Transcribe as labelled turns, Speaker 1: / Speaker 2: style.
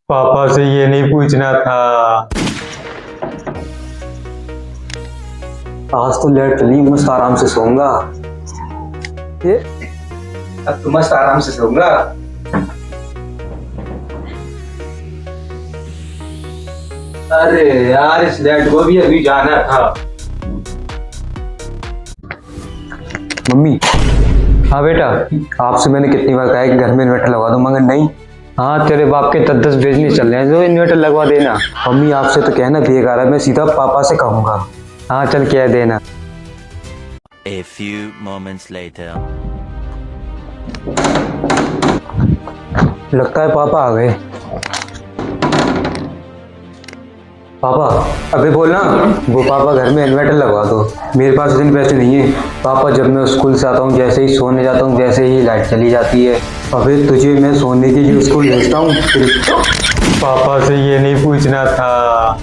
Speaker 1: पापा से ये नहीं पूछना था।
Speaker 2: आज तो लेट चली, मस्त आराम से सोऊंगा। ये
Speaker 3: अब तो मस्त आराम से सोऊंगा। अरे यार, इस लेट को भी अभी जाना था।
Speaker 2: मम्मी,
Speaker 1: हाँ बेटा।
Speaker 2: आपसे मैंने कितनी बार कहा है कि घर में इन्वर्टर लगवा दो, मगर नहीं।
Speaker 1: हाँ, तेरे बाप के 10 बिजनेस चल रहे हैं, जो इन्वर्टर लगवा देना।
Speaker 2: मम्मी आपसे तो कहना बेकार है, मैं सीधा पापा से कहूंगा।
Speaker 1: हाँ चल, कह देना।
Speaker 4: A few moments later.
Speaker 2: लगता है पापा आ गए। पापा, अबे बोलना। वो पापा घर में इन्वर्टर लगवा दो, मेरे पास इतने पैसे नहीं है। पापा, जब मैं स्कूल से आता हूँ, जैसे ही सोने जाता हूँ वैसे ही लाइट चली जाती है। अबे तुझे मैं सोने के लिए स्कूल भेजता हूँ।
Speaker 1: पापा से ये नहीं पूछना था।